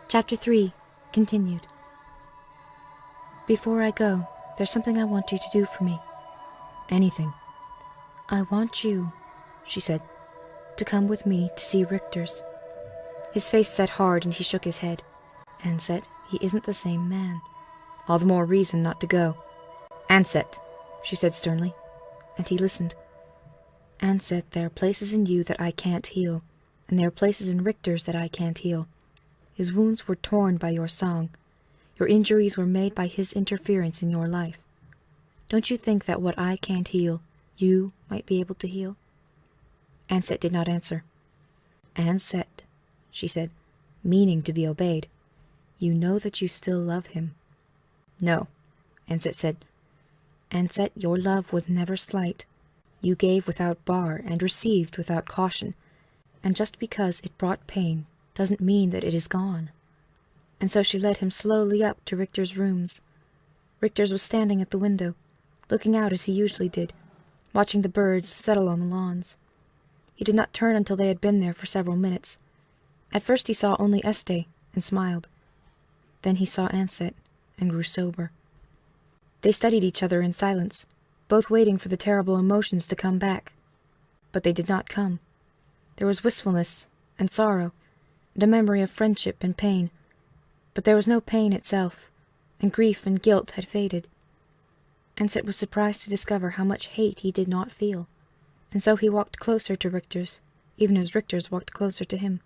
Chapter 3, continued. Before I go, there's something I want you to do for me. Anything. I want you, she said, to come with me to see Richter's. His face set hard and he shook his head. Ansett, he isn't the same man. All the more reason not to go. Ansett, she said sternly, and he listened. Ansett, there are places in you that I can't heal, and there are places in Richter's that I can't heal. His wounds were torn by your song. Your injuries were made by his interference in your life. Don't you think that what I can't heal, you might be able to heal? Ansett did not answer. Ansett, she said, meaning to be obeyed, you know that you still love him. No, Ansett said. Ansett, your love was never slight. You gave without bar and received without caution, and just because it brought pain doesn't mean that it is gone. And so she led him slowly up to Richter's rooms. Richter's was standing at the window, looking out as he usually did, watching the birds settle on the lawns. He did not turn until they had been there for several minutes. At first he saw only Este, and smiled. Then he saw Ansett, and grew sober. They studied each other in silence, both waiting for the terrible emotions to come back. But they did not come. There was wistfulness, and sorrow, and a memory of friendship and pain. But there was no pain itself, and grief and guilt had faded. Ansett was surprised to discover how much hate he did not feel, and so he walked closer to Richter's, even as Richter's walked closer to him.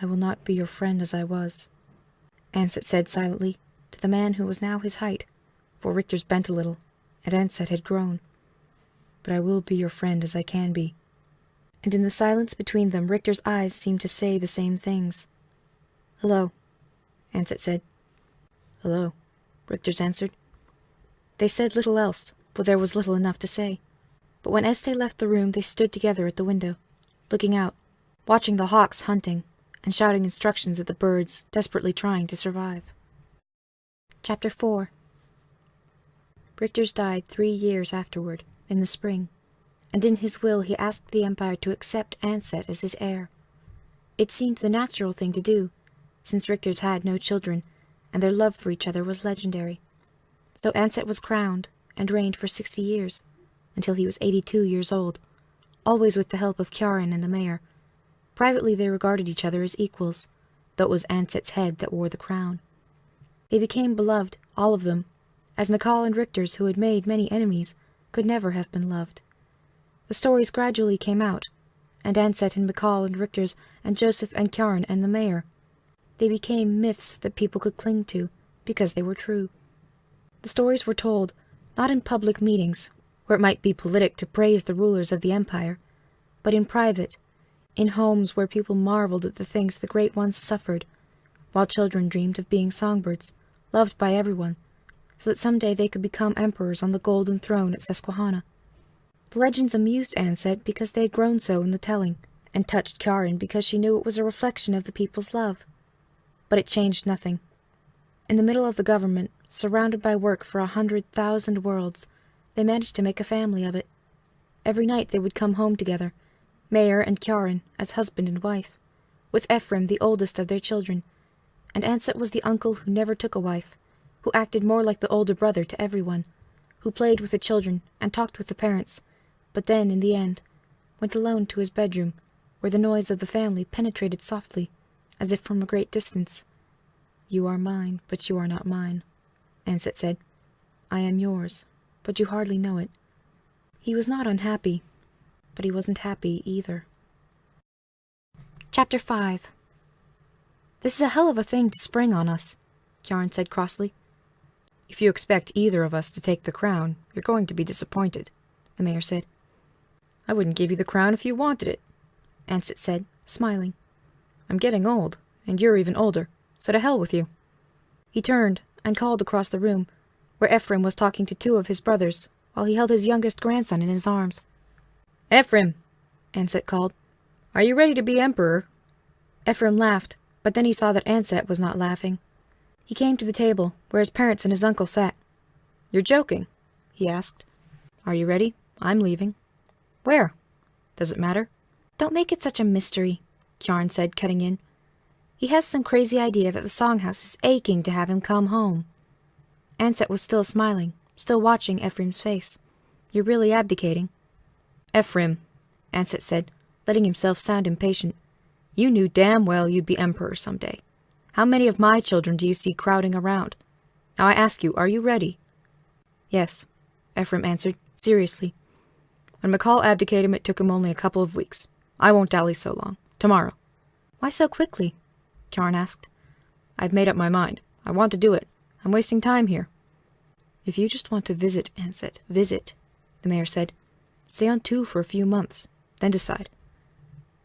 I will not be your friend as I was, Ansett said silently, to the man who was now his height, for Richter's bent a little, and Ansett had grown. But I will be your friend as I can be. And in the silence between them, Richter's eyes seemed to say the same things. Hello, Ansett said. Hello, Richter's answered. They said little else, for there was little enough to say. But when Este left the room, they stood together at the window, looking out, watching the hawks hunting, and shouting instructions at the birds, desperately trying to survive. Chapter 4. Richter's died 3 years afterward, in the spring, and in his will he asked the Empire to accept Ansett as his heir. It seemed the natural thing to do, since Richter's had no children, and their love for each other was legendary. So Ansett was crowned, and reigned for 60 years, until he was 82 years old, always with the help of Kjaran and the mayor. Privately they regarded each other as equals, though it was Ansett's head that wore the crown. They became beloved, all of them, as Mikal and Richter's, who had made many enemies, could never have been loved. The stories gradually came out, and Ansett and Mikal and Richter's and Joseph and Kjaran and the mayor. They became myths that people could cling to, because they were true. The stories were told, not in public meetings, where it might be politic to praise the rulers of the empire, but in private, in homes where people marveled at the things the great ones suffered, while children dreamed of being songbirds, loved by everyone, so that someday they could become emperors on the golden throne at Susquehanna. The legends amused Ansett because they had grown so in the telling, and touched Kjaran because she knew it was a reflection of the people's love. But it changed nothing. In the middle of the government, surrounded by work for 100,000 worlds, they managed to make a family of it. Every night they would come home together, Mayor and Kjaran as husband and wife, with Ephraim the oldest of their children, and Ansett was the uncle who never took a wife, who acted more like the older brother to everyone, who played with the children and talked with the parents, but then, in the end, went alone to his bedroom, where the noise of the family penetrated softly, as if from a great distance. You are mine, but you are not mine, Ansett said. I am yours, but you hardly know it. He was not unhappy, but he wasn't happy either. Chapter 5. This is a hell of a thing to spring on us, Kjaran said crossly. If you expect either of us to take the crown, you're going to be disappointed, the mayor said. I wouldn't give you the crown if you wanted it, Ansett said, smiling. I'm getting old, and you're even older, so to hell with you. He turned and called across the room, where Ephraim was talking to 2 of his brothers, while he held his youngest grandson in his arms. Ephraim, Ansett called, are you ready to be emperor? Ephraim laughed, but then he saw that Ansett was not laughing. He came to the table, where his parents and his uncle sat. You're joking, he asked. Are you ready? I'm leaving. Where? Does it matter? Don't make it such a mystery, Kjaran said, cutting in. He has some crazy idea that the Songhouse is aching to have him come home. Ansett was still smiling, still watching Ephraim's face. You're really abdicating. Ephraim, Ansett said, letting himself sound impatient. You knew damn well you'd be emperor someday. How many of my children do you see crowding around? Now I ask you, are you ready? Yes, Ephraim answered, seriously. When McCall abdicated, it took him only a couple of weeks. I won't dally so long. Tomorrow. Why so quickly? Kjarn asked. I've made up my mind. I want to do it. I'm wasting time here. If you just want to visit, Ansett, visit, the mayor said. Stay on two for a few months, then decide.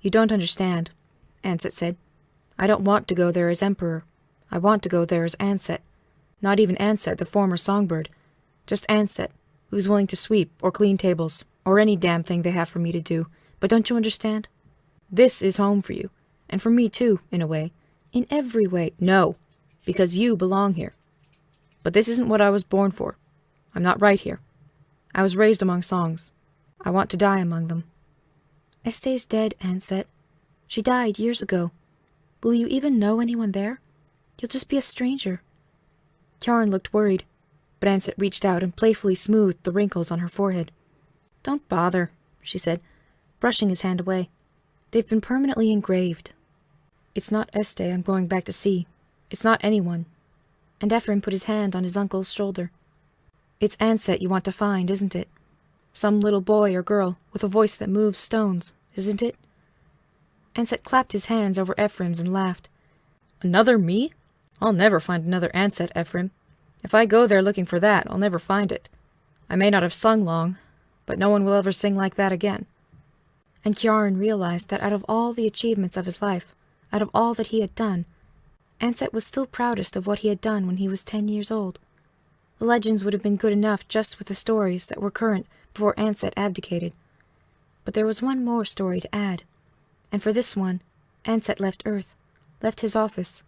You don't understand, Ansett said. I don't want to go there as emperor. I want to go there as Ansett. Not even Ansett, the former songbird. Just Ansett, who's willing to sweep or clean tables, or any damn thing they have for me to do. But don't you understand? This is home for you. And for me too, in a way. In every way. No, because you belong here. But this isn't what I was born for. I'm not right here. I was raised among songs. I want to die among them. Esté's dead, Ansett. She died years ago. Will you even know anyone there? You'll just be a stranger. Kjarn looked worried, but Ansett reached out and playfully smoothed the wrinkles on her forehead. Don't bother, she said, brushing his hand away. They've been permanently engraved. It's not Esté I'm going back to see. It's not anyone. And Ephraim put his hand on his uncle's shoulder. It's Ansett you want to find, isn't it? Some little boy or girl with a voice that moves stones, isn't it? Ansett clapped his hands over Ephraim's and laughed. Another me? I'll never find another Ansett, Ephraim. If I go there looking for that, I'll never find it. I may not have sung long, but no one will ever sing like that again. And Kjarn realized that out of all the achievements of his life, out of all that he had done, Ansett was still proudest of what he had done when he was 10 years old. The legends would have been good enough just with the stories that were current before Ansett abdicated. But there was one more story to add, and for this one, Ansett left Earth, left his office,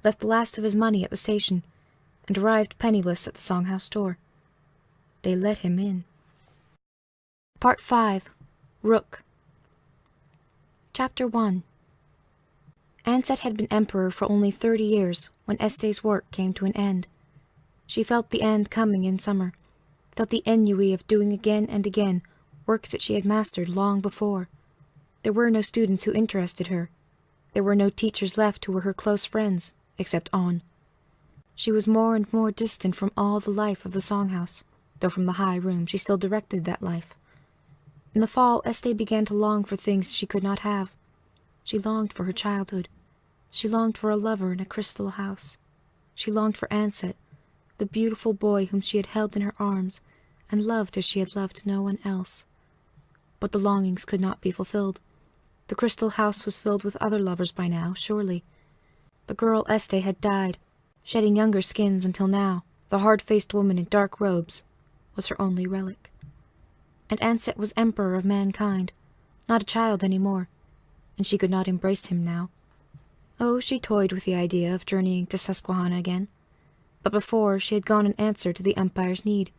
left the last of his money at the station, and arrived penniless at the Songhouse door. They let him in. Part 5. Rook. Chapter 1. Ansett had been emperor for only 30 years when Esté's work came to an end. She felt the end coming in summer, felt the ennui of doing again and again work that she had mastered long before. There were no students who interested her. There were no teachers left who were her close friends, except On. She was more and more distant from all the life of the Songhouse, though from the high room she still directed that life. In the fall, Esté began to long for things she could not have. She longed for her childhood. She longed for a lover in a crystal house. She longed for Ansett, the beautiful boy whom she had held in her arms and loved as she had loved no one else. But the longings could not be fulfilled. The crystal house was filled with other lovers by now, surely. The girl Esté had died, shedding younger skins until now the hard-faced woman in dark robes was her only relic. And Ansett was emperor of mankind, not a child any more, and she could not embrace him now. Oh, she toyed with the idea of journeying to Susquehanna again, but before she had gone in answer to the Empire's need.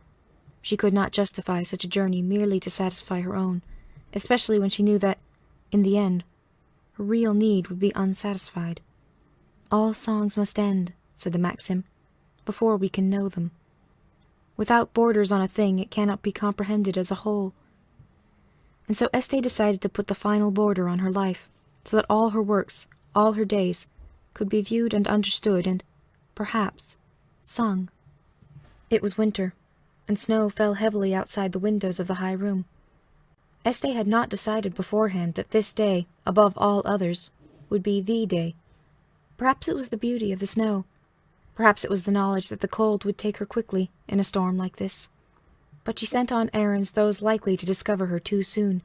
She could not justify such a journey merely to satisfy her own, especially when she knew that, in the end, her real need would be unsatisfied. All songs must end, said the maxim, before we can know them. Without borders on a thing, it cannot be comprehended as a whole. And so Esté decided to put the final border on her life, so that all her works, all her days, could be viewed and understood and, perhaps, sung. It was winter, and snow fell heavily outside the windows of the high room. Esté had not decided beforehand that this day, above all others, would be the day. Perhaps it was the beauty of the snow. Perhaps it was the knowledge that the cold would take her quickly in a storm like this. But she sent on errands those likely to discover her too soon.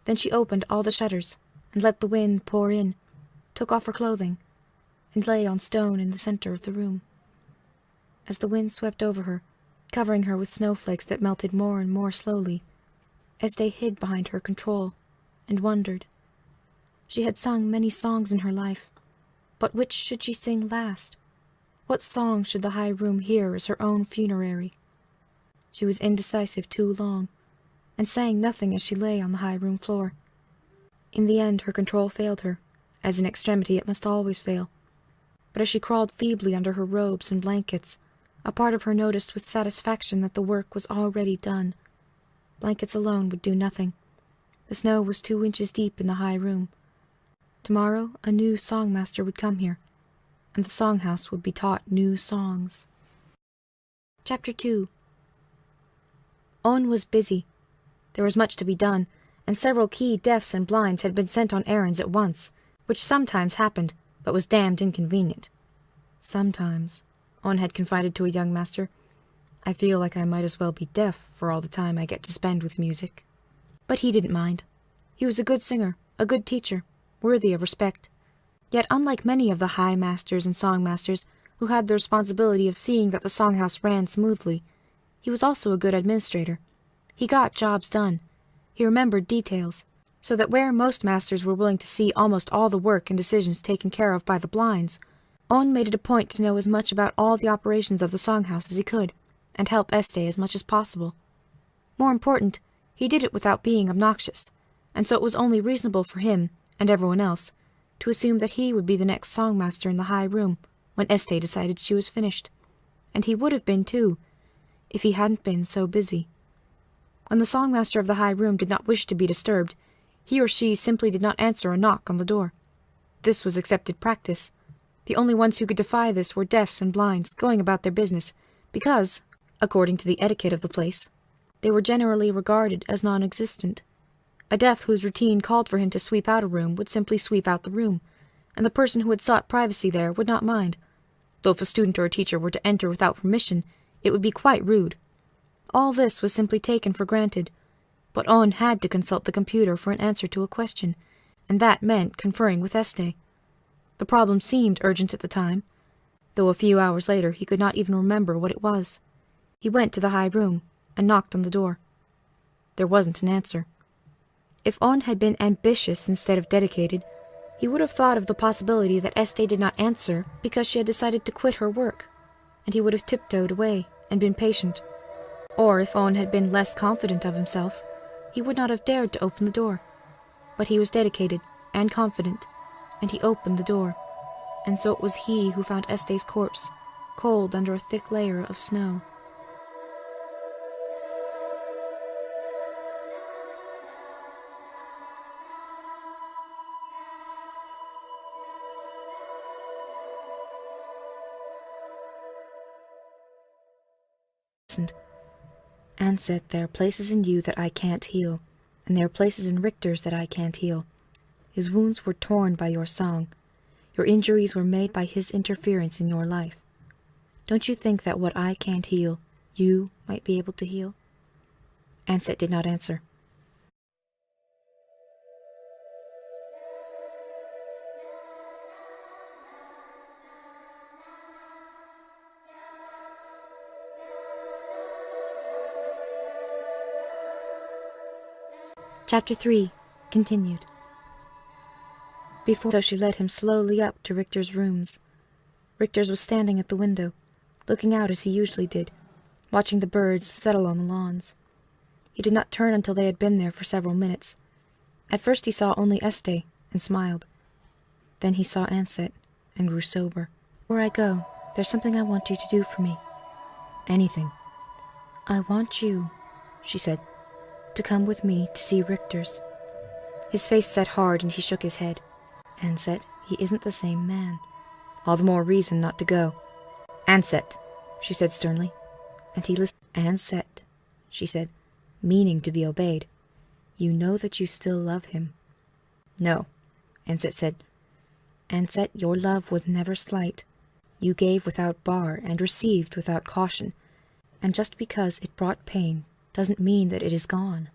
Then she opened all the shutters and let the wind pour in, took off her clothing, and lay on stone in the center of the room. As the wind swept over her, covering her with snowflakes that melted more and more slowly, Esté hid behind her control and wondered. She had sung many songs in her life, but which should she sing last? What song should the high room hear as her own funerary? She was indecisive too long, and sang nothing as she lay on the high room floor. In the end her control failed her, as in extremity it must always fail. But as she crawled feebly under her robes and blankets, a part of her noticed with satisfaction that the work was already done. Blankets alone would do nothing. The snow was 2 inches deep in the high room. Tomorrow a new songmaster would come here, and the songhouse would be taught new songs. Chapter 2. On was busy. There was much to be done, and several key deafs and blinds had been sent on errands at once, which sometimes happened, but was damned inconvenient. Sometimes, On had confided to a young master, I feel like I might as well be deaf for all the time I get to spend with music. But he didn't mind. He was a good singer, a good teacher, worthy of respect. Yet unlike many of the high masters and songmasters who had the responsibility of seeing that the songhouse ran smoothly, he was also a good administrator. He got jobs done. He remembered details, so that where most masters were willing to see almost all the work and decisions taken care of by the blinds, On made it a point to know as much about all the operations of the songhouse as he could, and help Este as much as possible. More important, he did it without being obnoxious, and so it was only reasonable for him, and everyone else, to assume that he would be the next songmaster in the high room when Este decided she was finished. And he would have been, too, if he hadn't been so busy. When the songmaster of the high room did not wish to be disturbed, he or she simply did not answer a knock on the door. This was accepted practice. The only ones who could defy this were deafs and blinds, going about their business, because, according to the etiquette of the place, they were generally regarded as non-existent. A deaf whose routine called for him to sweep out a room would simply sweep out the room, and the person who had sought privacy there would not mind. Though if a student or a teacher were to enter without permission, it would be quite rude. All this was simply taken for granted, but On had to consult the computer for an answer to a question, and that meant conferring with Este. The problem seemed urgent at the time, though a few hours later he could not even remember what it was. He went to the high room and knocked on the door. There wasn't an answer. If On had been ambitious instead of dedicated, he would have thought of the possibility that Este did not answer because she had decided to quit her work, and he would have tiptoed away and been patient. Or if On had been less confident of himself, he would not have dared to open the door. But he was dedicated and confident, and he opened the door, and so it was he who found Este's corpse, cold under a thick layer of snow. Anne said, there are places in you that I can't heal, and there are places in Richter's that I can't heal. His wounds were torn by your song. Your injuries were made by his interference in your life. Don't you think that what I can't heal, you might be able to heal? Ansett did not answer. Chapter 3. Continued. So she led him slowly up to Richter's rooms. Richter's was standing at the window, looking out as he usually did, watching the birds settle on the lawns. He did not turn until they had been there for several minutes. At first he saw only Este, and smiled. Then he saw Ansett, and grew sober. Before I go, there's something I want you to do for me. Anything. I want you, she said, to come with me to see Richter's. His face set hard, and he shook his head. Ansett, he isn't the same man. All the more reason not to go. Ansett, she said sternly, and he listened. Ansett, she said, meaning to be obeyed. You know that you still love him. No, Ansett said. Ansett, your love was never slight. You gave without bar and received without caution, and just because it brought pain doesn't mean that it is gone.